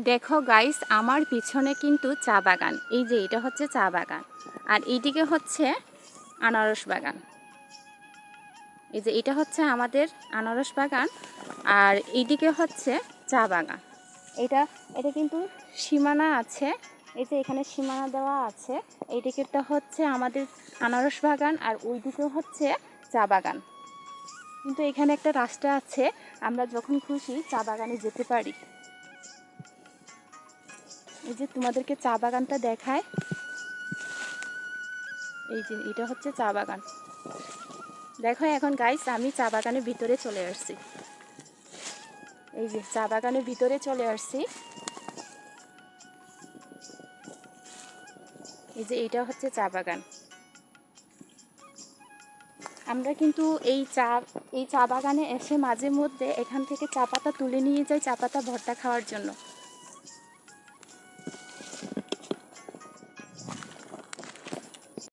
দেখো গাইস, আমার পিছনে কিন্তু চা বাগান। এই যে এটা হচ্ছে চা বাগান, আর এইদিকে হচ্ছে আনারস বাগান। এই যে এটা হচ্ছে আমাদের আনারস বাগান, আর এইদিকে হচ্ছে চা বাগান। এটা এটা কিন্তু সীমানা আছে। এই যে এখানে সীমানা দেওয়া আছে। এইদিকেরটা হচ্ছে আমাদের আনারস বাগান, আর ওইদিকে হচ্ছে চা বাগান। কিন্তু এখানে একটা রাস্তা আছে, আমরা যখন খুশি চা বাগানে যেতে পারি। এই যে তোমাদেরকে চা বাগানটা দেখায়। এই যে এটা হচ্ছে চা বাগান। দেখো এখন গাইস, আমি চা বাগানের ভিতরে চলে আসছি। এই যে চা বাগানের ভিতরে চলে আসছি। এই যে এটা হচ্ছে চা বাগান। আমরা কিন্তু এই চা বাগানে এসে মাঝে মধ্যে এখান থেকে চা পাতা তুলে নিয়ে যাই চা পাতা ভর্তা খাওয়ার জন্য।